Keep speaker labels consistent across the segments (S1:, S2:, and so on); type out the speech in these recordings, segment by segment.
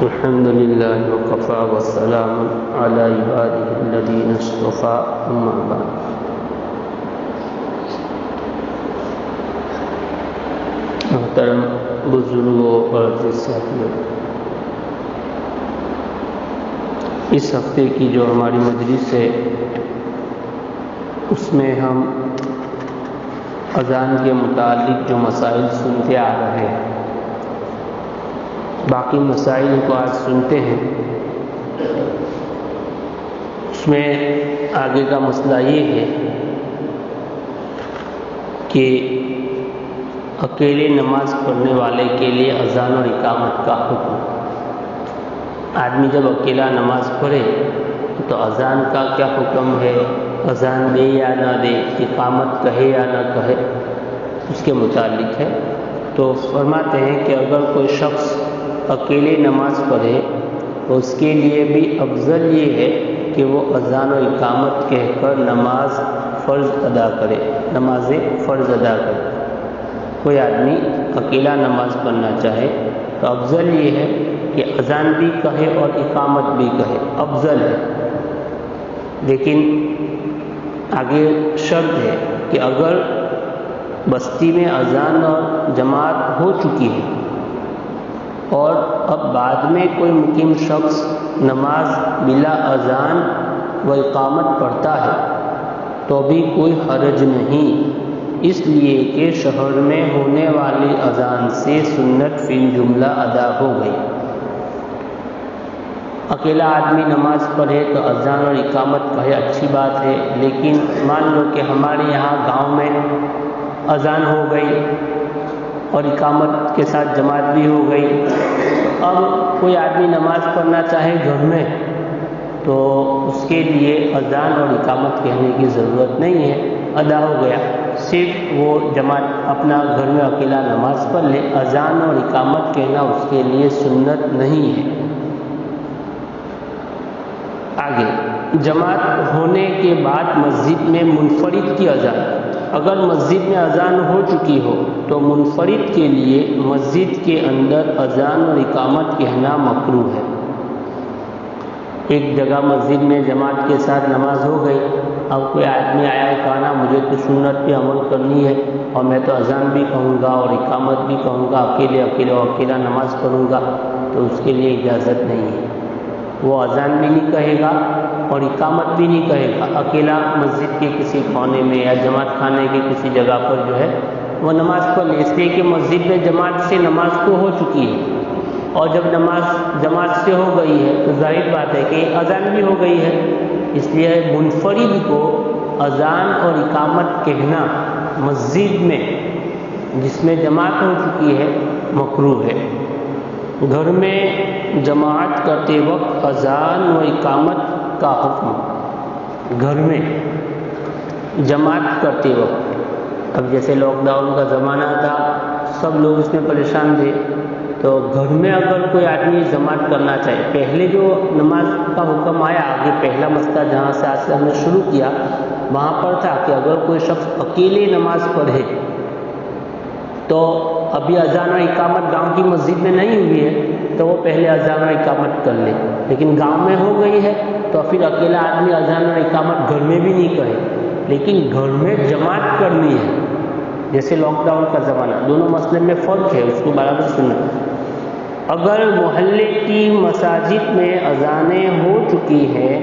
S1: الحمد لله وكفى والسلام على عباده الذين اصطفى أما بعد محترم بزرگوں اور ساتھیوں، اس ہفتے کی جو ہماری مجلس ہے اس میں ہم اذان کے متعلق جو مسائل سنتے آ رہے ہیں، باقی مسائل کو آج سنتے ہیں۔ اس میں آگے کا مسئلہ یہ ہے کہ اکیلے نماز پڑھنے والے کے لیے اذان اور اقامت کا حکم۔ آدمی جب اکیلا نماز پڑھے تو اذان کا کیا حکم ہے، اذان دے یا نہ دے، اقامت کہے یا نہ کہے، اس کے متعلق ہے۔ تو فرماتے ہیں کہ اگر کوئی شخص اکیلے نماز پڑھے تو اس کے لیے بھی افضل یہ ہے کہ وہ اذان و اقامت کہہ کر نماز فرض ادا کرے، نماز فرض ادا کرے۔ کوئی آدمی اکیلا نماز پڑھنا چاہے تو افضل یہ ہے کہ اذان بھی کہے اور اقامت بھی کہے، افضل ہے۔ لیکن آگے شرط ہے کہ اگر بستی میں اذان اور جماعت ہو چکی ہے اور اب بعد میں کوئی مقیم شخص نماز بلا اذان و اقامت پڑھتا ہے تو بھی کوئی حرج نہیں، اس لیے کہ شہر میں ہونے والی اذان سے سنت فی الجملہ ادا ہو گئی۔ اکیلا آدمی نماز پڑھے تو اذان اور اقامت کہے، اچھی بات ہے، لیکن مان لو کہ ہمارے یہاں گاؤں میں اذان ہو گئی اور اقامت کے ساتھ جماعت بھی ہو گئی، اب کوئی آدمی نماز پڑھنا چاہے گھر میں تو اس کے لیے اذان اور اقامت کہنے کی ضرورت نہیں ہے، ادا ہو گیا، صرف وہ جماعت اپنا گھر میں اکیلا نماز پڑھ لے، اذان اور اقامت کہنا اس کے لیے سنت نہیں ہے۔ آگے جماعت ہونے کے بعد مسجد میں منفرد کی اذان، اگر مسجد میں اذان ہو چکی ہو تو منفرد کے لیے مسجد کے اندر اذان اور اقامت کہنا مکروہ ہے۔ ایک جگہ مسجد میں جماعت کے ساتھ نماز ہو گئی، اب کوئی آدمی آیا اور کہا نا مجھے تو سنت پہ عمل کرنی ہے اور میں تو اذان بھی کہوں گا اور اقامت بھی کہوں گا، اکیلا نماز پڑھوں گا، تو اس کے لیے اجازت نہیں ہے۔ وہ اذان بھی نہیں کہے گا اور اقامت بھی نہیں کہے گا، اکیلا مسجد کے کسی کونے میں یا جماعت خانے کی کسی جگہ پر جو ہے وہ نماز پڑھ لے، اس لیے کہ مسجد میں جماعت سے نماز تو ہو چکی ہے، اور جب نماز جماعت سے ہو گئی ہے تو ظاہر بات ہے کہ اذان بھی ہو گئی ہے، اس لیے منفرد کو اذان اور اقامت کہنا مسجد میں جس میں جماعت ہو چکی ہے مکروہ ہے۔ گھر میں جماعت کرتے وقت اذان و اقامت کا حکم، گھر میں جماعت کرتے وقت، اب جیسے لاک ڈاؤن کا زمانہ تھا، سب لوگ اس میں پریشان تھے، تو گھر میں اگر کوئی آدمی جماعت کرنا چاہے، پہلے جو نماز کا حکم آیا، آگے پہلا مسئلہ جہاں سے آج سے ہم نے شروع کیا وہاں پر تھا کہ اگر کوئی شخص اکیلے نماز پڑھے تو ابھی اذان و اقامت گاؤں کی مسجد میں نہیں ہوئی ہے تو وہ پہلے اذان و اقامت کر لے، لیکن گاؤں میں ہو گئی ہے تو پھر اکیلا آدمی اذان و اقامت گھر میں بھی نہیں کرے، لیکن گھر میں جماعت کرنی ہے، جیسے لاک ڈاؤن کا زمانہ، دونوں مسئلے میں فرق ہے، اس کو برابر سننا۔ اگر محلے کی مساجد میں اذانیں ہو چکی ہیں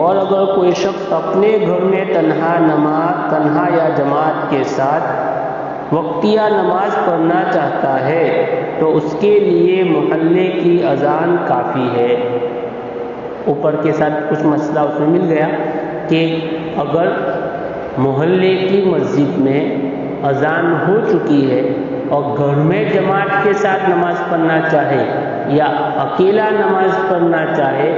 S1: اور اگر کوئی شخص اپنے گھر میں تنہا یا جماعت کے ساتھ وقتیہ نماز پڑھنا چاہتا ہے تو اس کے لیے محلے کی اذان کافی ہے۔ اوپر کے ساتھ کچھ مسئلہ اس میں مل گیا کہ اگر محلے کی مسجد میں اذان ہو چکی ہے اور گھر میں جماعت کے ساتھ نماز پڑھنا چاہے یا اکیلا نماز پڑھنا چاہے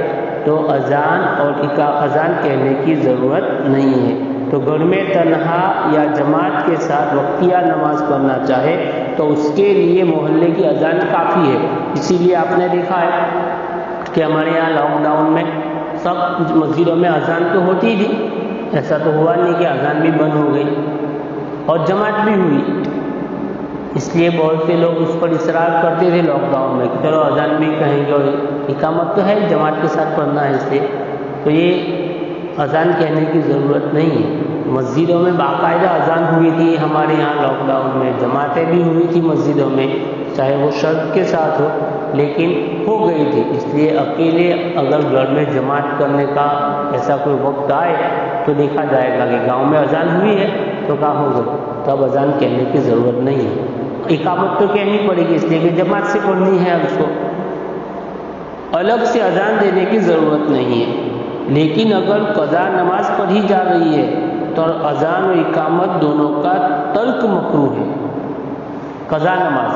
S1: تو اذان کہنے کی ضرورت نہیں ہے، تو گھر میں تنہا یا جماعت کے ساتھ وقتیہ نماز پڑھنا چاہے تو اس کے لیے محلے کی اذان کافی ہے۔ اسی لیے آپ نے دیکھا ہے کہ ہمارے یہاں لاک ڈاؤن میں سب مسجدوں میں اذان تو ہوتی تھی، ایسا تو ہوا نہیں کہ اذان بھی بند ہو گئی اور جماعت بھی ہوئی، اس لیے بہت سے لوگ اس پر اصرار کرتے تھے لاک ڈاؤن میں کہ چلو اذان بھی کہیں گے اور اقامت تو ہے جماعت کے ساتھ پڑھنا ہے اس لیے، تو یہ اذان کہنے کی ضرورت نہیں ہے۔ مسجدوں میں باقاعدہ اذان ہوئی تھی ہمارے یہاں لاک ڈاؤن میں، جماعتیں بھی ہوئی تھی مسجدوں میں، چاہے وہ شرط کے ساتھ ہو لیکن ہو گئی تھی۔ اس لیے اکیلے اگر گھر میں جماعت کرنے کا ایسا کوئی وقت آئے تو دیکھا جائے گا کہ گاؤں میں اذان ہوئی ہے تو کہاں ہو گئی، تب اذان کہنے کی ضرورت نہیں ہے۔ اقامت تو کہنی پڑے گی اس لیے کہ جماعت سے پڑھنی ہے اس کو، الگ سے اذان دینے کی ضرورت نہیں ہے۔ لیکن اگر قضا نماز پڑھی جا رہی ہے تو اذان و اقامت دونوں کا ترک مکروہ ہے۔ قضا نماز،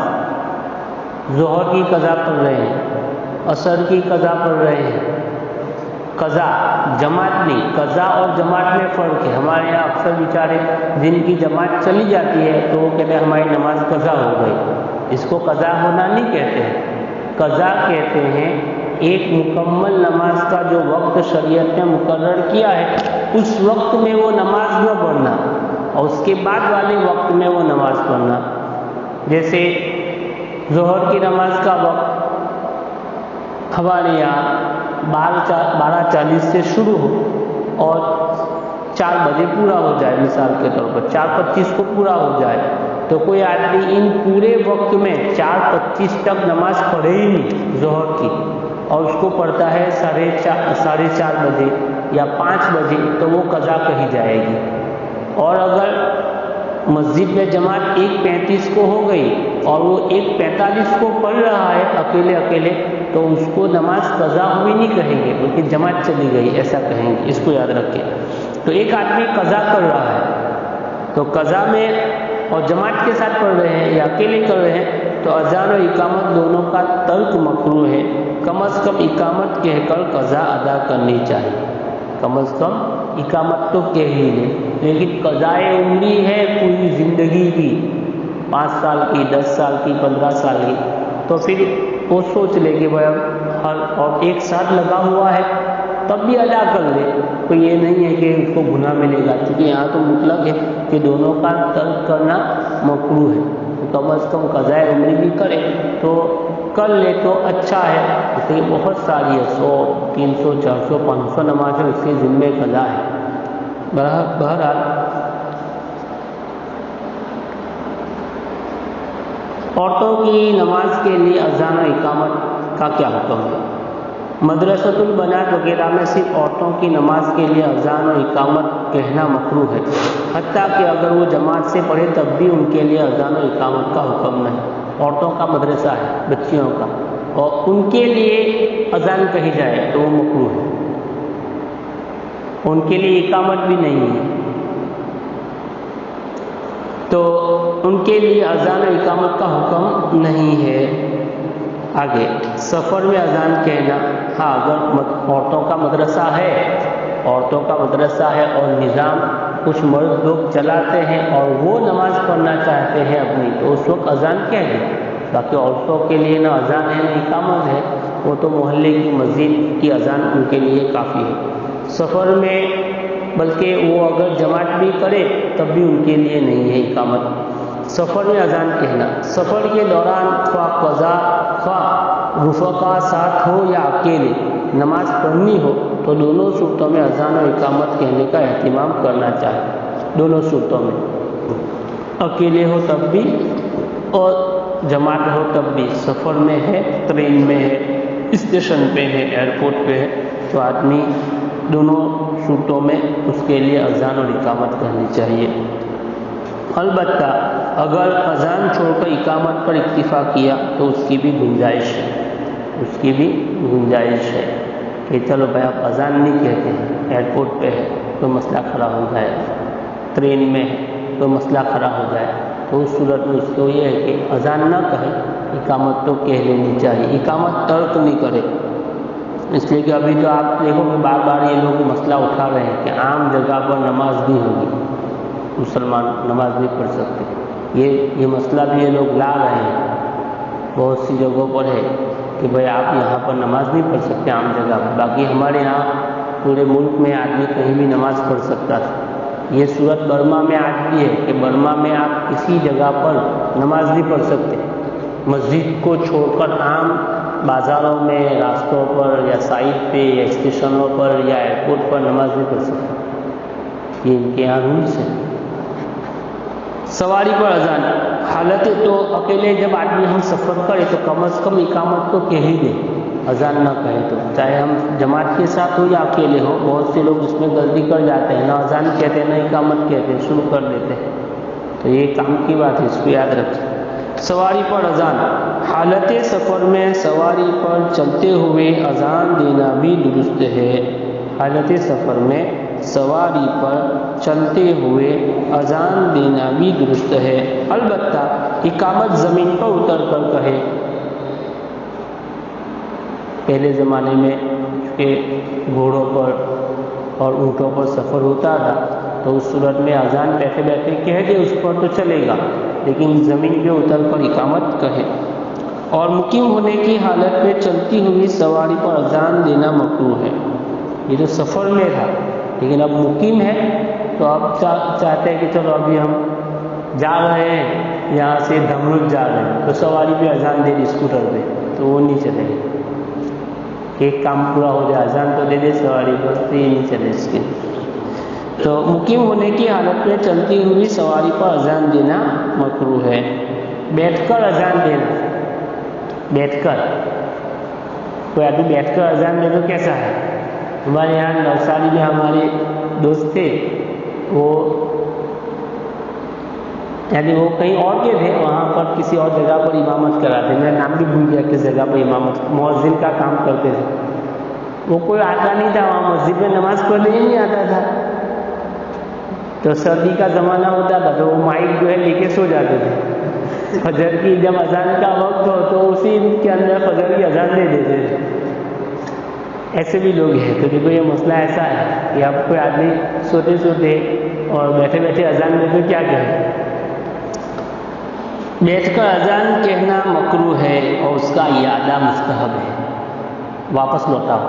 S1: ظہر کی قضا پڑھ رہے ہیں، عصر کی قضا پڑھ رہے ہیں، قضا جماعت نہیں، قضا اور جماعت میں فرق ہے۔ ہمارے یہاں اکثر بیچارے جن کی جماعت چلی جاتی ہے تو وہ کہتے ہیں ہماری نماز قضا ہو گئی، اس کو قضا ہونا نہیں کہتے ہیں، قضا کہتے ہیں ایک مکمل نماز کا جو وقت شریعت نے مقرر کیا ہے اس وقت میں وہ نماز نہ پڑھنا اور اس کے بعد والے وقت میں وہ نماز پڑھنا۔ جیسے ظہر کی نماز کا وقت ہمارے یہاں 12:40 سے شروع ہو اور 4 بجے پورا ہو جائے، مثال کے طور پر 4:25 کو پورا ہو جائے، تو کوئی آدمی ان پورے وقت میں 4:25 تک نماز پڑھے ہی نہیں ظہر کی اور اس کو پڑھتا ہے 4:30 بجے یا 5 بجے، تو وہ قضا کہی جائے گی۔ اور اگر مسجد میں جماعت 1:35 کو ہو گئی اور وہ 1:45 کو پڑھ رہا ہے اکیلے تو اس کو نماز قضا ہوئی نہیں کہیں گے بلکہ جماعت چلی گئی ایسا کہیں گے، اس کو یاد رکھیں۔ تو ایک آدمی قضا کر رہا ہے تو قضا میں اور جماعت کے ساتھ پڑھ رہے ہیں یا اکیلے کر رہے ہیں تو اذان و اقامت دونوں کا ترک مکروہ ہے۔ کم از کم اقامت کہہ کر قضا ادا کرنی چاہیے، کم از کم اقامت تو کہہ ہی لے، لیکن قضائے عمری ہے پوری زندگی کی، 5 سال کی، 10 سال کی، 15 سال کی، تو پھر وہ سوچ لے کہ بھائی ہر اور ایک ساتھ لگا ہوا ہے تب بھی ادا کر لے، تو یہ نہیں ہے کہ اس کو گناہ ملے گا، کیونکہ یہاں تو مطلق ہے کہ دونوں کا ترک کرنا مکروہ ہے۔ کم از کم قضائے عمری بھی کرے تو کر لے تو اچھا ہے، اس لیے بہت ساری ہے، 100، 300، 400، 500 نمازیں اس کے ذمے قضا ہے۔ بہرحال عورتوں کی نماز کے لیے اذان و اقامت کا کیا حکم ہے؟ مدرسۃ البنات وغیرہ میں صرف عورتوں کی نماز کے لیے اذان و اقامت کہنا مکروہ ہے، حتیٰ کہ اگر وہ جماعت سے پڑھے تب بھی ان کے لیے اذان و اقامت کا حکم نہیں۔ عورتوں کا مدرسہ ہے، بچیوں کا، اور ان کے لیے اذان کہی جائے تو وہ مکروہ ہے، ان کے لیے اقامت بھی نہیں ہے، تو ان کے لیے اذان و اقامت کا حکم نہیں ہے۔ آگے سفر میں اذان کہنا، ہاں اگر عورتوں کا مدرسہ ہے اور نظام کچھ مرد لوگ چلاتے ہیں اور وہ نماز پڑھنا چاہتے ہیں اپنی، تو اس وقت اذان کہہ دیں، باقی عورتوں کے لیے نہ اذان ہے نہ اقامت ہے، وہ تو محلے کی مسجد کی اذان ان کے لیے کافی ہے۔ سفر میں بلکہ وہ اگر جماعت بھی کرے تب بھی ان کے لیے نہیں ہے اقامت۔ سفر میں اذان کہنا، سفر کے دوران خواہ قضا خواہ رفقا ساتھ ہو یا اکیلے نماز پڑھنی ہو تو دونوں صورتوں میں اذان و اقامت کہنے کا اہتمام کرنا چاہیے، دونوں صورتوں میں، اکیلے ہو تب بھی اور جماعت ہو تب بھی۔ سفر میں ہے، ٹرین میں ہے، اسٹیشن پہ ہے، ایئرپورٹ پہ ہے، تو آدمی دونوں صورتوں میں اس کے لیے اذان اور اقامت کرنی چاہیے۔ البتہ اگر اذان چھوڑ کر اقامت پر اکتفا کیا تو اس کی بھی گنجائش ہے کہ چلو بھائی آپ اذان نہیں کہتے ہیں، ایئرپورٹ پہ ہے تو مسئلہ کھڑا ہو جائے، ٹرین میں ہے تو مسئلہ کھڑا ہو جائے، تو اس صورت میں اس کو یہ ہے کہ اذان نہ کہے، اقامت تو کہہ لینی چاہیے، اقامت ترک نہیں کرے۔ اس لیے کہ ابھی تو آپ دیکھو کہ بار بار یہ لوگ مسئلہ اٹھا رہے ہیں کہ عام جگہ پر نماز نہیں ہوگی، مسلمان نماز نہیں پڑھ سکتے، یہ مسئلہ بھی یہ لوگ لا رہے ہیں، بہت سی جگہوں پر ہے کہ بھائی آپ یہاں پر نماز نہیں پڑھ سکتے عام جگہ پر، باقی ہمارے یہاں پورے ملک میں آدمی کہیں بھی نماز پڑھ سکتا تھا، یہ صورت برما میں آج بھی ہے کہ برما میں آپ کسی جگہ پر نماز نہیں پڑھ سکتے، مسجد کو چھوڑ کر عام بازاروں میں، راستوں پر یا سائٹ پہ یا اسٹیشنوں پر یا ایئرپورٹ پر نماز نہیں پڑھ سکتے، یہ ان کے یہاں رولس ہے۔ سواری پر اذان، حالت تو اکیلے جب آدمی ہم سفر کرے تو کم از کم اقامت تو کہہ ہی دے، اذان نہ کہے تو، چاہے ہم جماعت کے ساتھ ہو یا اکیلے ہو۔ بہت سے لوگ اس میں غلطی کر جاتے ہیں، نہ اذان کہتے ہیں نہ اقامت کہتے ہیں، شروع کر دیتے ہیں، تو یہ کام کی بات ہے، اس کو یاد رکھیں۔ سواری پر اذان، حالت سفر میں سواری پر چلتے ہوئے اذان دینا بھی درست ہے۔ حالت سفر میں سواری پر چلتے ہوئے اذان دینا بھی درست ہے، البتہ اقامت زمین پر اتر کر کہے۔ پہلے زمانے میں کہ گھوڑوں پر اور اونٹوں پر سفر ہوتا تھا تو اس صورت میں اذان بیٹھے بیٹھے کہہ دے اس پر تو چلے گا، لیکن زمین پہ اتر کر اقامت کہے۔ اور مقیم ہونے کی حالت میں چلتی ہوئی سواری پر اذان دینا مکروہ ہے۔ یہ تو سفر میں تھا، لیکن اب مقیم ہے تو اب چاہتے ہیں کہ چلو ابھی ہم جا رہے ہیں، یہاں سے دھمرود جا رہے ہیں تو سواری پہ اذان دے دی اسکوٹر پہ، تو وہ نہیں چلے گا، ایک کام پورا ہو جائے، اذان تو دے دے سواری پر، تو یہ نہیں چلے اس کے۔ تو مقیم ہونے کی حالت میں چلتی ہوئی سواری پر اذان دینا مکروہ ہے۔ بیٹھ کر اذان دینا، بیٹھ کر کوئی آدمی بیٹھ کر اذان دے تو کیسا ہے؟ ہمارے یہاں نوساری میں ہمارے دوست تھے، وہ یعنی وہ کہیں اور کے تھے، وہاں پر کسی اور جگہ پر امامت کراتے، میں نام بھی بھول گیا کس جگہ پر امامت، مؤذن کا کام کرتے تھے۔ وہ کوئی آتا نہیں تھا وہاں مسجد میں نماز پڑھنے ہی نہیں آتا تھا، تو سردی کا زمانہ ہوتا تھا تو وہ مائک جو ہے لے کے سو جاتے تھے، فجر کی جب اذان کا وقت ہو تو اسی کے اندر فجر کی اذان دے دیتے تھے۔ ایسے بھی لوگ ہیں، تو دیکھو یہ مسئلہ ایسا ہے کہ اب کوئی آدمی سوتے سوتے اور بیٹھے بیٹھے اذان دے تو کیا کہے؟ بیٹھ کر اذان کہنا مکروہ ہے اور اس کا اعادہ مستحب ہے، واپس لوٹاؤ۔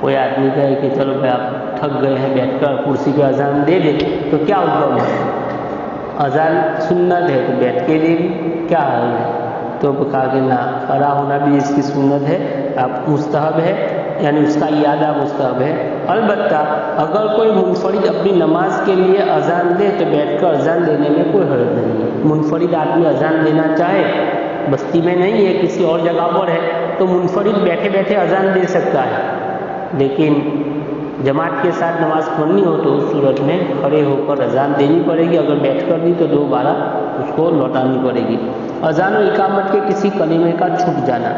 S1: کوئی آدمی کہے کہ چلو بھائی آپ تھک گئے ہیں، بیٹھ کر کرسی پہ اذان دے دے تو کیا حکم ہے؟ اذان سنت ہے تو بیٹھ کے دے دی، کیا حال ہے؟ تو کہا کہ نہ، کھڑا ہونا بھی اس کی سنت ہے، آپ مستحب ہے، یعنی اس کا اعادہ مستحب ہے۔ البتہ اگر کوئی منفرد اپنی نماز کے لیے اذان دے تو بیٹھ کر اذان دینے میں کوئی حرج نہیں ہے۔ منفرد آدمی اذان دینا چاہے، بستی میں نہیں ہے کسی اور جگہ پر ہے تو منفرد بیٹھے بیٹھے اذان دے سکتا ہے، لیکن جماعت کے ساتھ نماز پڑھنی ہو تو اس صورت میں کھڑے ہو کر اذان دینی پڑے گی، اگر بیٹھ کر دی تو دوبارہ اس کو لوٹانی پڑے گی۔ اذان و اقامت کے کسی کلمے کا چھوٹ جانا،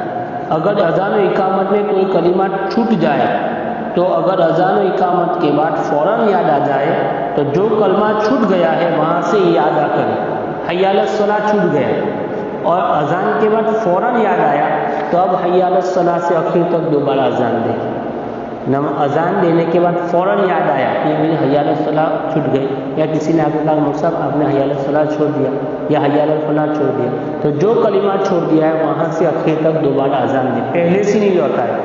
S1: اگر اذان و اقامت میں کوئی کلمہ چھوٹ جائے تو اگر اذان و اقامت کے بعد فوراً یاد آ جائے تو جو کلمہ چھوٹ گیا ہے وہاں سے یاد آ کرے۔ حی علی الصلاۃ چھوٹ گیا اور اذان کے بعد فوراً یاد آیا تو اب حی علی الصلاۃ سے آخر تک دوبارہ اذان دے۔ اذان دینے کے بعد فوراً یاد آیا کہ میری حی علی الصلاۃ چھوٹ گئی، یا کسی نے آپ کو کہا مصعب آپ نے حی علی الصلاۃ چھوڑ دیا یا حی علی الفلاح چھوڑ دیا، تو جو کلمہ چھوڑ دیا ہے وہاں سے آخر تک دوبارہ اذان دے، پہلے سے نہیں لوٹا ہے۔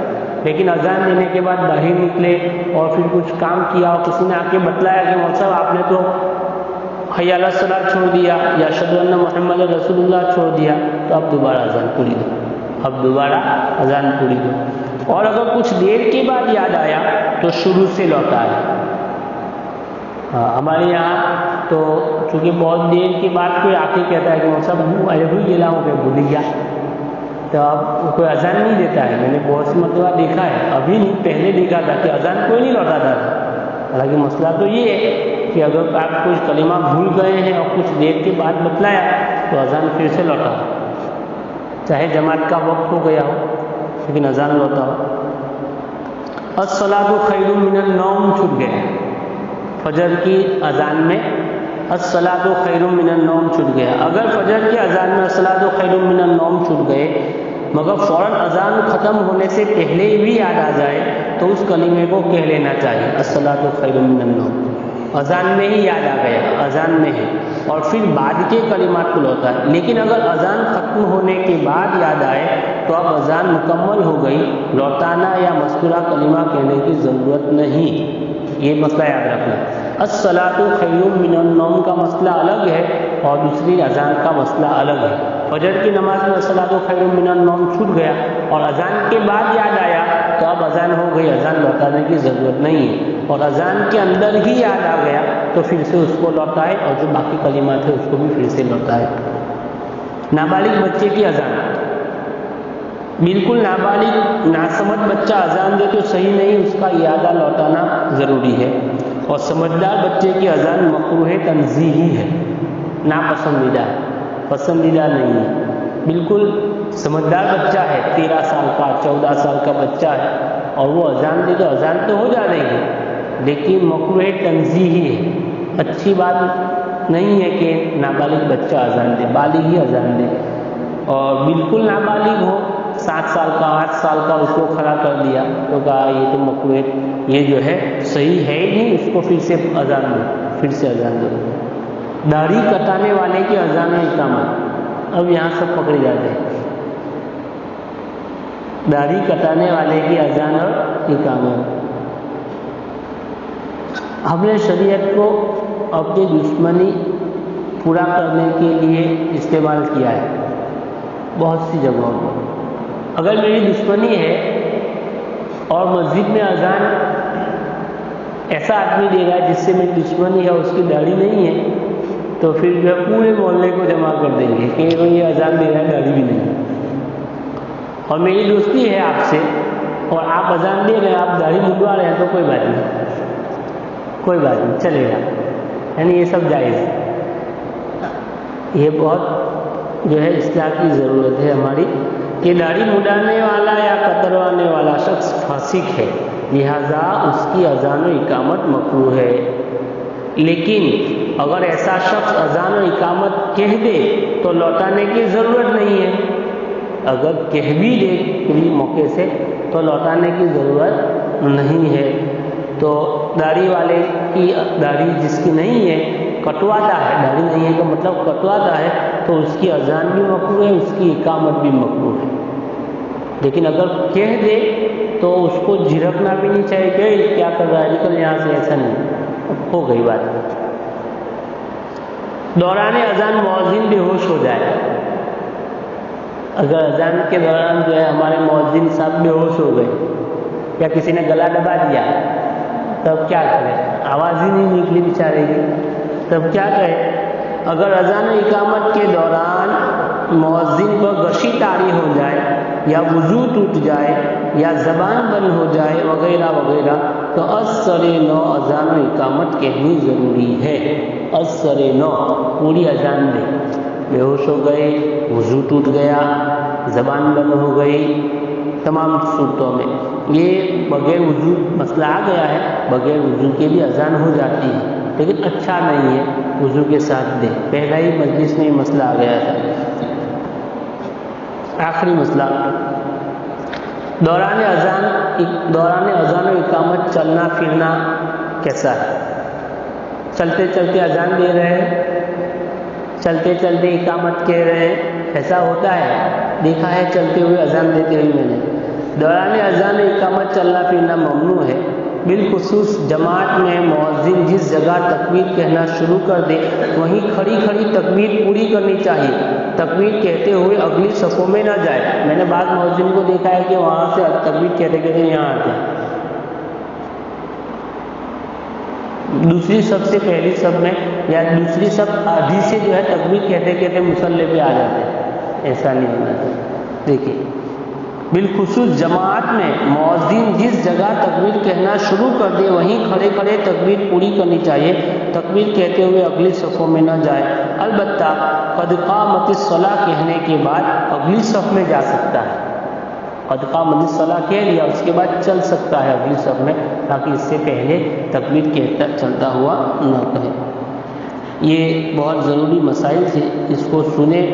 S1: لیکن اذان دینے کے بعد باہر نکلے اور پھر کچھ کام کیا اور کسی نے آ کے بتلایا کہ مصعب آپ نے تو حی علی الصلاۃ چھوڑ دیا یا اشہد ان محمد رسول اللہ چھوڑ دیا، تو اب دوبارہ اذان پوری دو، اب دوبارہ اذان پوری دو۔ اور اگر کچھ دیر کے بعد یاد آیا تو شروع سے لوٹا ہے۔ ہمارے یہاں تو چونکہ بہت دیر کے بعد کوئی آ کے کہتا ہے کہ مصعب بھول گیا ہوں کہ بھول گیا، تو اب کوئی اذان نہیں دیتا ہے۔ میں نے بہت سی مرتبہ دیکھا ہے، ابھی نہیں پہلے دیکھا تھا کہ اذان کوئی نہیں لوٹاتا تھا۔ حالانکہ مسئلہ تو یہ ہے کہ اگر آپ کچھ کلمہ بھول گئے ہیں اور کچھ دیر کے بعد بتلایا تو اذان پھر سے لوٹا، چاہے جماعت کا وقت ہو گیا ہو لیکن اذان لوٹا ہو۔ الصلاۃ خیر من النوم چھوٹ گئے، فجر کی اذان میں الصلاۃ خیر من النوم چھوٹ گیا۔ اگر فجر کی اذان میں الصلاۃ خیر من النوم چھوٹ گئے مگر فوراً اذان ختم ہونے سے پہلے بھی یاد آ جائے تو اس کلمے کو کہہ لینا چاہیے، الصلاۃ خیر من النوم، اذان میں ہی یاد آ گیا، اذان میں ہے، اور پھر بعد کے کلمات کو لوٹا ہے۔ لیکن اگر اذان ختم ہونے کے بعد یاد آئے تو اب اذان مکمل ہو گئی، لوٹانا یا مذکورہ کلمہ کہنے کی ضرورت نہیں، یہ مسئلہ یاد رکھنا۔ الصلاۃ خیر من النوم کا مسئلہ الگ ہے اور دوسری اذان کا مسئلہ الگ ہے۔ فجر کی نماز میں الصلاۃ خیر من النوم چھوٹ گیا اور اذان کے بعد یاد آیا تو اب اذان ہو گئی، اذان لوٹانے کی ضرورت نہیں ہے، اور اذان کے اندر ہی یاد آ گیا تو پھر سے اس کو لوٹائے اور جو باقی کلمات ہیں اس کو بھی پھر سے لوٹائے۔ نابالغ بچے کی اذان، بالکل نابالغ ناسمجھ بچہ اذان دے تو صحیح نہیں، اس کا اعادہ لوٹانا ضروری ہے، اور سمجھدار بچے کی اذان مکروہ تنزیہی ہے، ناپسندیدہ ہے، پسندیدہ نہیں ہے۔ بالکل سمجھدار بچہ ہے، 13 سال کا 14 سال کا بچہ ہے اور وہ اذان دے تو اذان تو ہو جا رہی ہے لیکن مکروہ تنزیہی ہے، اچھی بات نہیں ہے کہ نابالغ بچہ اذان دے، بالغ ہی اذان دے۔ اور بالکل نابالغ ہو 7 سال کا 8 سال کا، اس کو کھڑا کر دیا تو کہا یہ تو مکروہ، یہ جو ہے صحیح ہے ہی نہیں، اس کو پھر سے اذان دو، پھر سے اذان دو۔ داڑھی کٹانے والے کی اذان و اقامت، اب یہاں سب پکڑے جاتے ہیں، داڑھی کٹانے والے کی اذان اور اقامت۔ ہم نے شریعت کو اپنی دشمنی پورا کرنے کے لیے استعمال کیا ہے بہت سی جگہوں پر۔ اگر میری دشمنی ہے اور مسجد میں اذان ایسا آدمی دے رہا ہے جس سے میری دشمنی ہے، اس کی داڑھی نہیں ہے، تو پھر جو پورے محلے کو جمع کر دیں گے کہ یہ اذان دے رہا ہے داڑھی بھی نہیں، اور میری دوستی ہے آپ سے اور آپ اذان دے رہے ہیں، آپ داڑھی منڈوا رہے ہیں تو کوئی بات نہیں، کوئی بات نہیں، چلے گا، یعنی یہ سب جائز ہے۔ یہ بہت جو ہے اصلاح کی ضرورت ہے ہماری کہ داڑھی مڈانے والا یا کتروانے والا شخص فاسق ہے، لہذا اس کی اذان و اقامت مکروہ ہے۔ لیکن اگر ایسا شخص اذان و اقامت کہہ دے تو لوٹانے کی ضرورت نہیں ہے، اگر کہہ بھی دے کسی موقع سے تو لوٹانے کی ضرورت نہیں ہے۔ تو داڑھی والے کی داڑھی جس کی نہیں ہے کٹواتا ہے، داڑھی نہیں ہے کا مطلب کٹواتا ہے، تو اس کی اذان بھی مکروہ ہے، اس کی اقامت بھی مکروہ ہے۔ لیکن اگر کہہ دے تو اس کو جھڑکنا بھی نہیں چاہیے کہ کیا کر رہا ہے نکل یہاں سے، ایسا نہیں، ہو گئی بات۔ دوران اذان مؤذن بے ہوش ہو جائے، اگر اذان کے دوران جو ہے ہمارے مؤذن صاحب بے ہوش ہو گئے یا کسی نے گلا دبا دیا تب کیا کرے، آواز ہی نہیں نکلی بیچارے کی، تب کیا کرے؟ اگر اذان و اقامت کے دوران مؤذن کو غشی طاری ہو جائے یا وضو ٹوٹ جائے یا زبان بند ہو جائے وغیرہ وغیرہ تو اثر نو اذان و اقامت کہنی ضروری ہے۔ اثر نو پوری اذان دے، بے ہوش ہو گئے، وضو ٹوٹ گیا، زبان بند ہو گئی، تمام صورتوں میں یہ بغیر وضو مسئلہ آ گیا ہے، بغیر وضو کے بھی اذان ہو جاتی ہے، لیکن اچھا نہیں ہے وضو کے ساتھ دے، پہلا ہی مجلس میں یہ مسئلہ آ گیا تھا۔ آخری مسئلہ، دوران اذان و اقامت چلنا پھرنا کیسا ہے؟ چلتے چلتے اذان دے رہے ہیں، چلتے چلتے اقامت کہہ رہے ہیں، ایسا ہوتا ہے، دیکھا ہے چلتے ہوئے اذان دیتے ہوئے میں نے۔ دوران اذان و اقامت چلنا پھرنا ممنوع ہے، بالخصوص جماعت میں مؤذن جس جگہ تکبیر کہنا شروع کر دے وہیں کھڑی کھڑی تکبیر پوری کرنی چاہیے، تکبیر کہتے ہوئے اگلی صفوں میں نہ جائے۔ میں نے بعض مؤذن کو دیکھا ہے کہ وہاں سے تکبیر کہتے کہتے یہاں آتے ہیں، دوسری صف سے پہلی صف میں یا دوسری صف آدھی سے جو ہے تکبیر کہتے کہتے مصلی پہ آ جاتے ہیں، ایسا نہیں ہونا چاہیے۔ دیکھیے بالخصوص جماعت میں مؤذن جس جگہ تکبیر کہنا شروع کر دے وہیں کھڑے کھڑے تکبیر پوری کرنی چاہیے، تکبیر کہتے ہوئے اگلی صفوں میں نہ جائے۔ البتہ قد قامت الصلاۃ کہنے کے بعد اگلی صف میں جا سکتا ہے، قد قامت الصلاۃ کہہ لیا اس کے بعد چل سکتا ہے اگلی صف میں، تاکہ اس سے پہلے تکبیر کہتا چلتا ہوا نہ کہے۔ یہ بہت ضروری مسائل تھے، اس کو سنیں،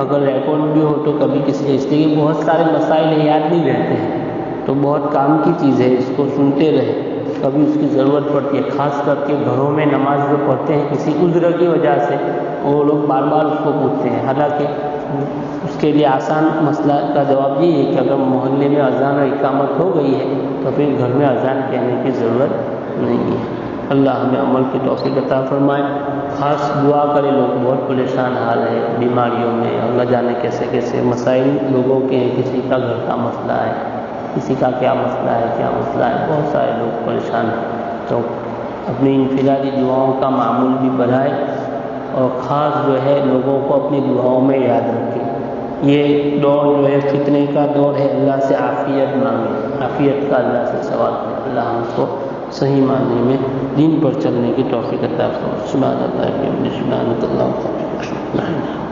S1: اگر ریکارڈ بھی ہو تو کبھی کسی اس لیے بہت سارے مسائل یاد نہیں رہتے ہیں، تو بہت کام کی چیز ہے، اس کو سنتے رہے، کبھی اس کی ضرورت پڑتی ہے، خاص کر کے گھروں میں نماز جو پڑھتے ہیں کسی عذر کی وجہ سے وہ لوگ بار بار اس کو پوچھتے ہیں، حالانکہ اس کے لیے آسان مسئلہ کا جواب یہ ہے کہ اگر محلے میں اذان و اقامت ہو گئی ہے تو پھر گھر میں اذان کہنے کی ضرورت نہیں ہے۔ اللہ ہمیں عمل کی توفیق عطا فرمائے۔ خاص دعا کریں، لوگ بہت پریشان حال ہے بیماریوں میں، اور نہ جانے کیسے کیسے مسائل لوگوں کے ہیں، کسی کا گھر کا مسئلہ ہے، کسی کا کیا مسئلہ ہے، بہت سارے لوگ پریشان ہیں۔ تو اپنی انفرادی دعاؤں کا معمول بھی بڑھائے، اور خاص جو ہے لوگوں کو اپنی دعاؤں میں یاد رکھے۔ یہ دور جو ہے فتنے کا دور ہے، اللہ سے عافیت مانگے، عافیت کا اللہ سے سوال کرے، اللہ ہم کو صحیح معنی میں دین پر چلنے کی توفیق عطا فرمائے۔ سبحان اللہ، سبحان اللہ۔